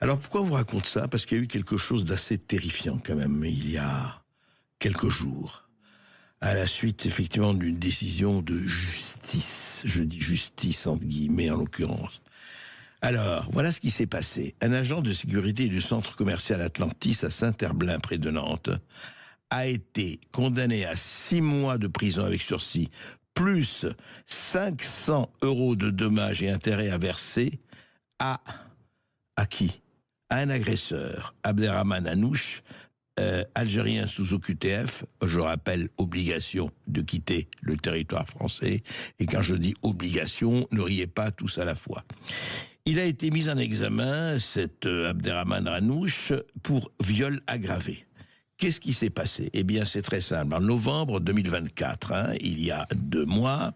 Alors pourquoi on vous raconte ça? Parce qu'il y a eu quelque chose d'assez terrifiant quand même il y a quelques jours, à la suite effectivement d'une décision de justice. Je dis justice entre guillemets en l'occurrence. Alors, voilà ce qui s'est passé. Un agent de sécurité du centre commercial Atlantis à Saint-Herblain, près de Nantes, a été condamné à 6 mois de prison avec sursis, plus 500 € de dommages et intérêts à verser à qui? À un agresseur, Abderrahmane Hanouch, algérien sous OQTF, je rappelle, obligation de quitter le territoire français, et quand je dis obligation, ne riez pas tous à la fois. Il a été mis en examen, cet Abderrahmane Hanouch, pour viol aggravé. Qu'est-ce qui s'est passé? Eh bien, c'est très simple. En novembre 2024, il y a 2 mois,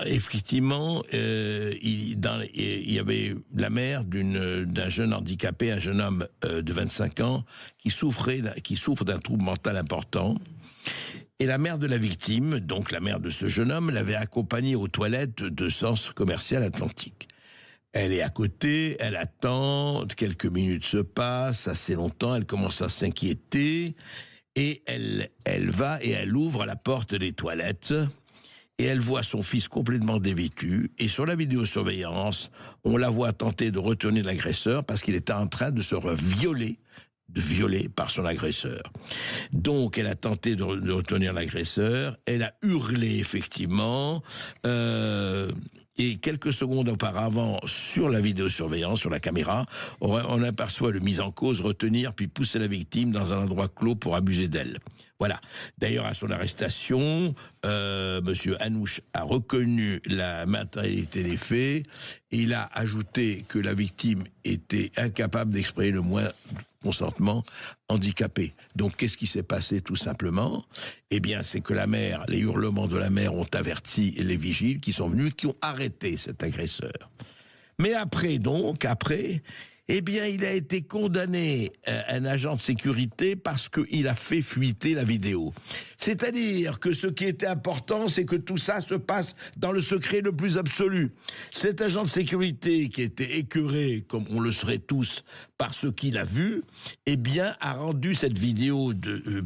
effectivement, il y avait la mère d'un jeune handicapé, un jeune homme de 25 ans, qui souffre d'un trouble mental important. Et la mère de la victime, donc la mère de ce jeune homme, l'avait accompagné aux toilettes de centre commercial Atlantique. Elle est à côté, elle attend, quelques minutes se passent, assez longtemps, elle commence à s'inquiéter, et elle va et elle ouvre la porte des toilettes, et elle voit son fils complètement dévêtu, et sur la vidéosurveillance, on la voit tenter de retenir l'agresseur parce qu'il était en train de se violer par son agresseur. Donc, elle a tenté de retenir l'agresseur, elle a hurlé effectivement, et quelques secondes auparavant, sur la vidéosurveillance, sur la caméra, on aperçoit le mis en cause retenir puis pousser la victime dans un endroit clos pour abuser d'elle. Voilà. D'ailleurs, à son arrestation, Monsieur Hanouch a reconnu la matérialité des faits et il a ajouté que la victime était incapable d'exprimer le moins consentement, handicapé. Donc, qu'est-ce qui s'est passé tout simplement? Eh bien, c'est que les hurlements de la mère ont averti les vigiles qui sont venus, qui ont arrêté cet agresseur. Mais après, eh bien, il a été condamné, un agent de sécurité, parce qu'il a fait fuiter la vidéo. C'est-à-dire que ce qui était important, c'est que tout ça se passe dans le secret le plus absolu. Cet agent de sécurité, qui était écœuré, comme on le serait tous, par ce qu'il a vu, eh bien, a rendu cette vidéo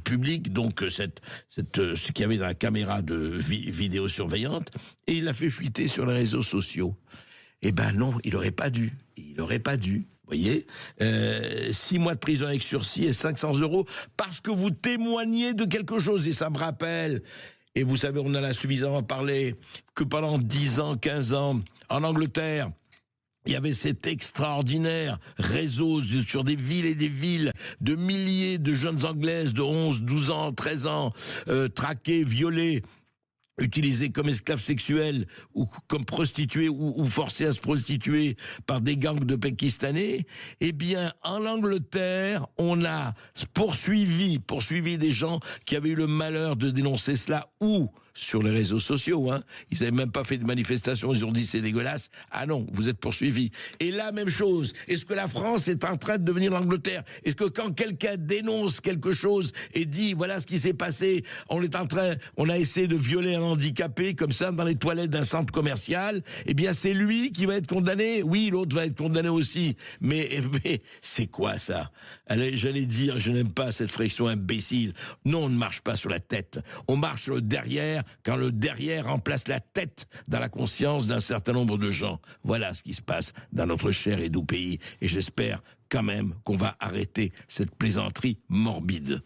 publique, donc ce qu'il y avait dans la caméra de vidéosurveillante, et il l'a fait fuiter sur les réseaux sociaux. Eh ben non, il n'aurait pas dû. Vous voyez, 6 mois de prison avec sursis et 500 € parce que vous témoignez de quelque chose. Et ça me rappelle, et vous savez, on en a suffisamment parlé, que pendant 10 ans, 15 ans, en Angleterre, il y avait cet extraordinaire réseau sur des villes et des villes de milliers de jeunes Anglaises de 11, 12 ans, 13 ans, traquées, violées, utilisés comme esclaves sexuels ou comme prostituées ou forcés à se prostituer par des gangs de Pakistanais, eh bien, en Angleterre, on a poursuivi des gens qui avaient eu le malheur de dénoncer cela, ou sur les réseaux sociaux, Ils n'avaient même pas fait de manifestation, ils ont dit c'est dégueulasse. Ah non, vous êtes poursuivis. Et là, même chose. Est-ce que la France est en train de devenir l'Angleterre? Est-ce que quand quelqu'un dénonce quelque chose et dit voilà ce qui s'est passé, on a essayé de violer un handicapé comme ça dans les toilettes d'un centre commercial, eh bien c'est lui qui va être condamné? Oui, l'autre va être condamné aussi. Mais c'est quoi ça? Allez, j'allais dire, je n'aime pas cette friction imbécile. Non, on ne marche pas sur la tête. On marche sur le derrière, quand le derrière remplace la tête dans la conscience d'un certain nombre de gens. Voilà ce qui se passe dans notre cher et doux pays. Et j'espère quand même qu'on va arrêter cette plaisanterie morbide.